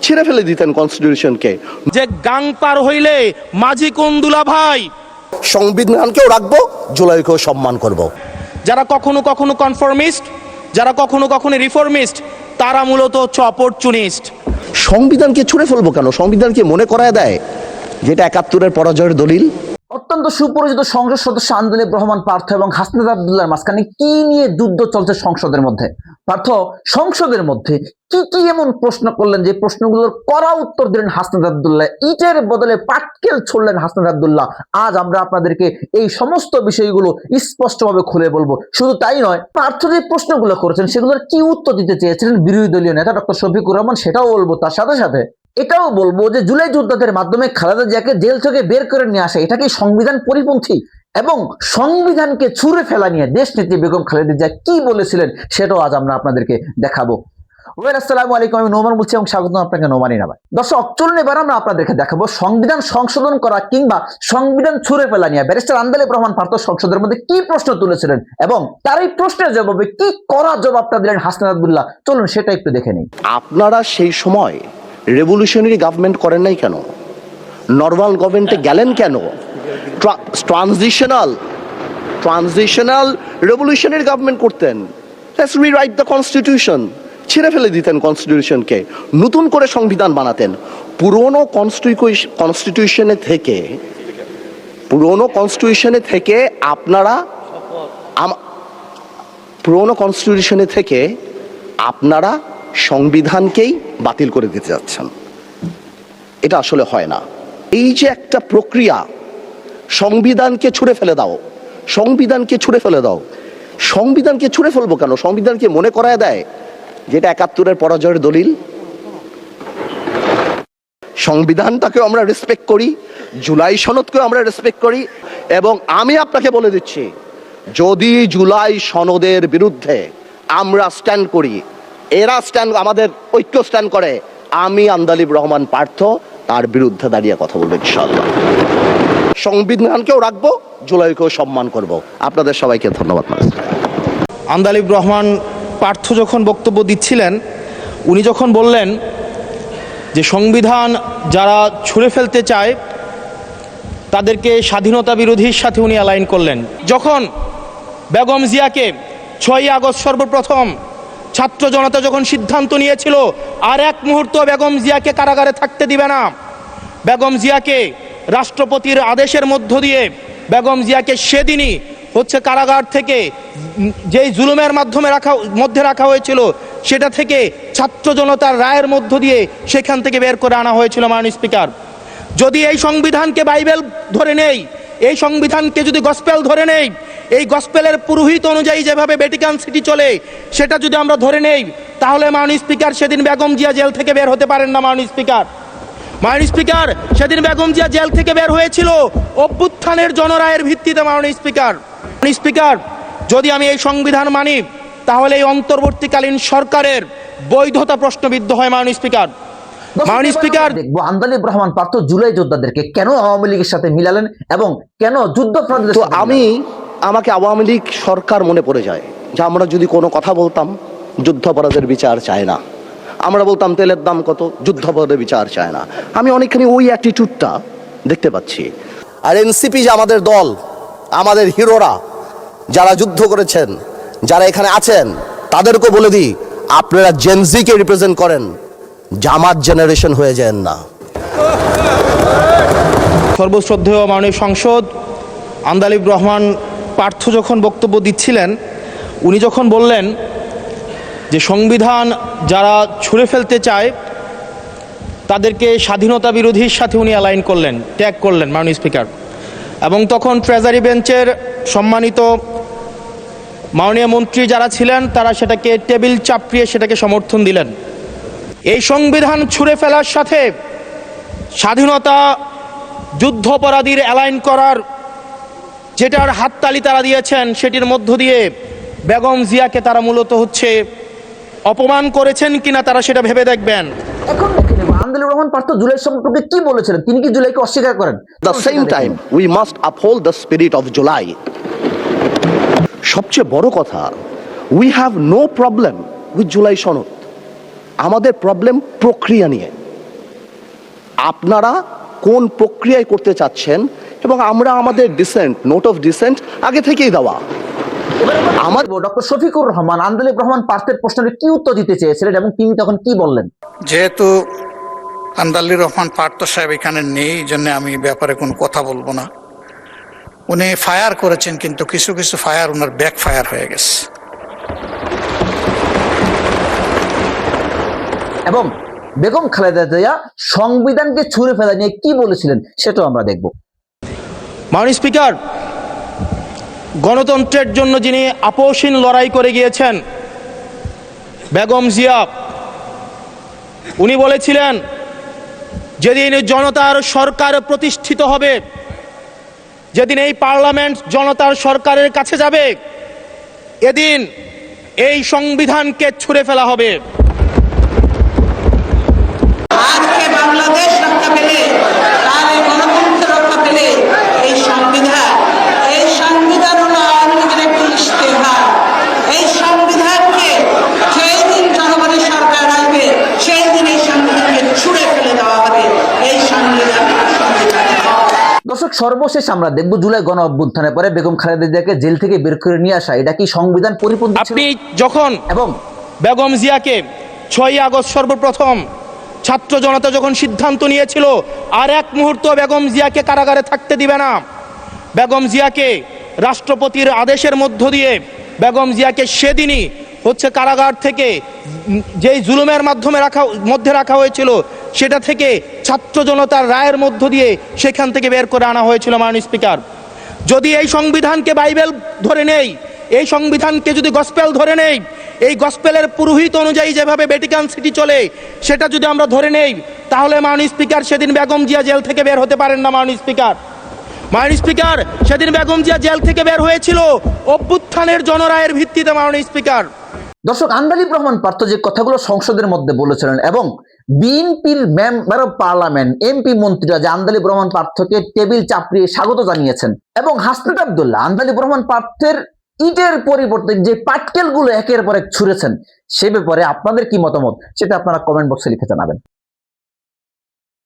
ছিঁড়ে ফেলে দিতেন কনস্টিটিউশনকে। যে গাং পার হইলে মাঝি কোন দুলা ভাই, সংবিধানকেও রাখবো, জুলাইকেও সম্মান করব। যারা কখনো কখনো কনফর্মিস্ট, যারা কখনো কখনো রিফর্মিস্ট, তারা মূলত হচ্ছে অপরচুনিস্ট। সংবিধানকে ছুঁড়ে ফেলবো কেন? সংবিধানকে মনে করায় দেয় যেটা ৭১-এর পরাজয়ের দলিল। অত্যন্ত সুপরিচিত সংসদ সদস্য আন্দালিব রহমান পার্থ এবং হাসনাত আব্দুল্লাহর মাঝখানে কি নিয়ে যুদ্ধ চলছে সংসদের মধ্যে? পার্থ সংসদের মধ্যে কি কি এমন প্রশ্ন করলেন যে প্রশ্নগুলোর কড়া উত্তর দিলেন হাসনাত আব্দুল্লাহ, ইটের বদলে পাটকেল ছুড়লেন হাসনাত আব্দুল্লাহ। আজ আমরা আপনাদেরকে এই সমস্ত বিষয়গুলো স্পষ্টভাবে খুলে বলবো। শুধু তাই নয়, পার্থ যে প্রশ্নগুলো করেছেন সেগুলোর কি উত্তর দিতে চেয়েছিলেন বিরোধী দলীয় নেতা ডক্টর শফিকুর রহমান, সেটাও বলবো। তার সাথে সাথে এটাও বলবো যে জুলাই যোদ্ধাদের মাধ্যমে খালেদা জিয়াকে জেল থেকে বের করে নিয়ে আসা, এটা কি সংবিধান পরিপন্থী? এবং সংবিধানকে ছুঁড়ে ফেলা নিয়ে দেশনেত্রী বেগম খালেদা জিয়া কি বলেছিলেন সেটাও আজ আমরা আপনাদেরকে দেখাবো। আসসালামু আলাইকুম, আমি নোমান বলছি এবং স্বাগত আপনাকে নোমানি নামায়। দর্শক চলুন এবার আমরা আপনাদেরকে দেখাবো সংবিধান সংশোধন করা কিংবা সংবিধান ছুঁড়ে ফেলা নিয়ে ব্যারিস্টার আন্দালিব রহমান পার্থ সংসদের মধ্যে কি প্রশ্ন তুলেছিলেন এবং তার এই প্রশ্নের জবাবে কি করা জবাবটা দিলেন হাসনাত আব্দুল্লাহ। চলুন সেটা একটু দেখে নিই। আপনারা সেই সময় রেভলিউশনারি গভর্নমেন্ট করেন নাই কেন? নর্মাল গভর্নমেন্টে গেলেন কেন? ট্রানজিশনাল রেভলিউশনারি গভর্নমেন্ট করতেন। Let's rewrite the constitution. ছিঁড়ে ফেলে দিতেন কনস্টিটিউশনকে, নতুন করে সংবিধান বানাতেন। পুরনো কনস্টিটিউশনে থেকে আপনারা সংবিধানকেই বাতিল করে দিতে যাচ্ছেন। এটা আসলে হয় না। এই যে একটা প্রক্রিয়া, সংবিধানকে ছুঁড়ে ফেলে দাও, সংবিধানকে ছুঁড়ে ফেলবো কেন? সংবিধানকে মনে করায় দেয় যেটা ৭১-এর পরাজয়ের দলিল। সংবিধানটাকেও আমরা রেসপেক্ট করি, জুলাই সনদকেও আমরা রেসপেক্ট করি। এবং আমি আপনাকে বলে দিচ্ছি, যদি জুলাই সনদের বিরুদ্ধে আমরা স্ট্যান্ড করি, আমাদের ঐক্য স্ট্যান্ড করে, আমি আন্দালিব রহমান পার্থ তার বিরুদ্ধে দাঁড়িয়ে কথা বলবো ইনশাআল্লাহ। সংবিধানকেও রাখবো, জুলাইকেও সম্মান করব। আপনাদের সবাইকে ধন্যবাদ। আন্দালিব রহমান পার্থ যখন বক্তব্য দিচ্ছিলেন, উনি যখন বললেন যে সংবিধান যারা ছুঁড়ে ফেলতে চায় তাদেরকে স্বাধীনতা বিরোধীর সাথে উনি অ্যালাইন করলেন। যখন বেগম জিয়াকে ৬ই আগস্ট সর্বপ্রথম ছাত্র জনতা যখন সিদ্ধান্ত নিয়েছিল আর এক মুহূর্ত বেগম জিয়াকে কারাগারে থাকতে দিবে না, বেগম জিয়াকে রাষ্ট্রপতির আদেশের মধ্য দিয়ে বেগম জিয়াকে সেদিনই হচ্ছে কারাগার থেকে যেই জুলুমের মধ্যে রাখা হয়েছিল সেটা থেকে ছাত্র জনতার রায়ের মধ্য দিয়ে সেখান থেকে বের করে আনা হয়েছিল। মাননীয় স্পিকার, যদি এই সংবিধানকে বাইবেল ধরে নেই, এই সংবিধানকে যদি গসপেল ধরে নেই, এই গসপেলের পুরোহিত অনুযায়ী যেভাবে ভ্যাটিকান সিটি চলে সেটা যদি আমরা ধরে নেই, তাহলে মাননীয় স্পিকার সেদিন বেগম জিয়া জেল থেকে বের হতে পারেন না। মাননীয় স্পিকার সেদিন বেগম জিয়া জেল থেকে বের হয়েছিল অভ্যুত্থানের জনরায়ের ভিত্তিতে। মাননীয় স্পিকার, যদি আমি এই সংবিধান মানি তাহলে এই অন্তর্বর্তীকালীন সরকারের বৈধতা প্রশ্নবিদ্ধ হয়। মাননীয় স্পিকার দেখবো আন্দালিব রহমান পার্থ জুলাই যোদ্ধাদেরকে কেন আওয়ামী লীগের সাথে মিলালেন এবং কেন যুদ্ধাপরাধীদের সাথে। আমাকে আওয়ামী লীগ সরকার মনে পড়ে যায় যে আমরা যদি কোনো কথা বলতাম যুদ্ধাপরাধের বিচার চায় না, আমরা বলতাম তেলের দাম কত, যুদ্ধাপরাধের বিচার চায় না। আমি অনেকখানি ওই অ্যাটিটিউডটা দেখতে পাচ্ছি। আর এনসিপি যে আমাদের দল, আমাদের হিরোরা যারা যুদ্ধ করেছেন, যারা এখানে আছেন, তাদেরকে বলে দিই, আপনারা জেনজিকে রিপ্রেজেন্ট করেন, জামাত জেনারেশন হয়ে যান না। সর্বশ্রদ্ধেয় মাননীয় সংসদ আন্দালিব রহমান পার্থ যখন বক্তব্য দিচ্ছিলেন, উনি যখন বললেন যে সংবিধান যারা ছুঁড়ে ফেলতে চায় তাদেরকে স্বাধীনতা বিরোধীর সাথে উনি অ্যালাইন করলেন, ট্যাগ করলেন। মাননীয় স্পিকার, এবং তখন ট্রেজারি বেঞ্চের সম্মানিত মাননীয় মন্ত্রী যারা ছিলেন তারা সেটাকে টেবিল চাপড়িয়ে সেটাকে সমর্থন দিলেন। এই সংবিধান ছুঁড়ে ফেলার সাথে স্বাধীনতা যুদ্ধাপরাধীর অ্যালাইন করার যেটার হাততালি তারা দিয়েছেন, সেটির মধ্য দিয়ে বেগম জিয়াকে তারা মূলত হচ্ছে অপমান করেছেন কিনা তারা সেটা ভেবে দেখবেন। এখন দেখে নেব আন্দালিব রহমান পার্থ জুলাই সম্পর্কে কি বলেছিলেন। তিনি কি জুলাইকে অস্বীকার করেন? The same time we must uphold the spirit of July. সবচেয়ে বড় কথা, we have no problem with July সনদ। আমাদের প্রবলেম প্রক্রিয়া নিয়ে। আপনারা কোন প্রক্রিয়ায় করতে চাচ্ছেন, এবং আমরা আমাদের ডিসেন্ট, নোট অফ ডিসেন্ট আগে থেকেই দেওয়া। আমাদের ডক্টর শফিকুর রহমান আন্দালিব রহমান পার্থের প্রশ্নের কি উত্তর দিতে চেয়েছিলেন এবং তিনি তখন কি বললেন? যেহেতু আন্দালিব রহমান পার্থ সাহেব এখানে নেই, এই জন্য আমি ব্যাপারে কোনো কথা বলবো না। উনি ফায়ার করেছেন, কিন্তু কিছু কিছু ফায়ার ওনার ব্যাক ফায়ার হয়ে গেছে। এবং বেগম খালেদা জিয়া সংবিধানকে ছুঁড়ে ফেলা নিয়ে কি বলেছিলেন সেটাও আমরা দেখব। মাননীয় স্পিকার, গণতন্ত্রের জন্য যিনি আপোষহীন লড়াই করে গিয়েছেন বেগম জিয়া, উনি বলেছিলেন যেদিন জনতার সরকার প্রতিষ্ঠিত হবে, যেদিন এই পার্লামেন্ট জনতার সরকারের কাছে যাবে, এদিন এই সংবিধানকে ছুঁড়ে ফেলা হবে। আজকে বাংলাদেশ রক্ষা পেলে, তার এই গণতন্ত্র রক্ষা পেলে, এই সংবিধান হলো আওয়ামী লীগের একটি ইশতেহার। এই সংবিধানকে যেই দিন জনগণের সরকার আসবে, সেই দিন এই সংবিধানকে ছুঁড়ে ফেলে দেওয়া হবে। এই সংবিধান দর্শক, সর্বশেষ আমরা দেখব জুলাই গণ অভ্যুত্থানের পরে বেগম খালেদা জিয়াকে জেল থেকে বের করে নিয়ে আসা, এটা কি সংবিধান পরিপন্থী ছিল? আপনি যখন এবং বেগম জিয়াকে 6 আগস্ট সর্বপ্রথম ছাত্র জনতা যখন সিদ্ধান্ত নিয়েছিল আর এক মুহূর্ত বেগম জিয়াকে কারাগারে থাকতে দিবে না, বেগম জিয়াকে রাষ্ট্রপতির আদেশের মধ্য দিয়ে বেগম জিয়াকে সেদিনই কারাগার থেকে যেই জুলুমের মধ্যে রাখা হয়েছিল, সেটা থেকে ছাত্র জনতার রায়ের মধ্য দিয়ে সেখান থেকে বের করে আনা হয়েছিল। মাননীয় স্পিকার, যদি এই সংবিধানকে বাইবেল ধরে নেই, এই সংবিধানকে যদি গসপেল ধরে নেই, এই গসপেলের পুরোহিত অনুযায়ী যেভাবে ভ্যাটিকান সিটি চলে সেটা যদি আমরা ধরে নেই, তাহলে মাননীয় স্পিকার সেদিন বেগম জিয়া জেল থেকে বের হতে পারেন না। মাননীয় স্পিকার, সেদিন বেগম জিয়া জেল থেকে বের হয়েছিল অভ্যুত্থানের জনরায়ের ভিত্তিতে। মাননীয় স্পিকার, দর্শক, আন্দালিব রহমান পার্থ যে কথাগুলো সংসদের মধ্যে বলেছিলেন এবং বিএনপির মেম্বার অফ পার্লামেন্ট, এমপি, মন্ত্রীরা যে আন্দালিব রহমান পার্থকে টেবিল চাপড়িয়ে স্বাগত জানিয়েছেন, এবং হাসনাত আব্দুল্লাহ আন্দালিব রহমান পার্থের ইটের পরিবর্তে যে পাটকেল গুলো একের পর এক ছুঁড়েছেন, সে ব্যাপারে আপনাদের কি মতামত সেটা আপনারা কমেন্ট বক্সে লিখে জানাবেন।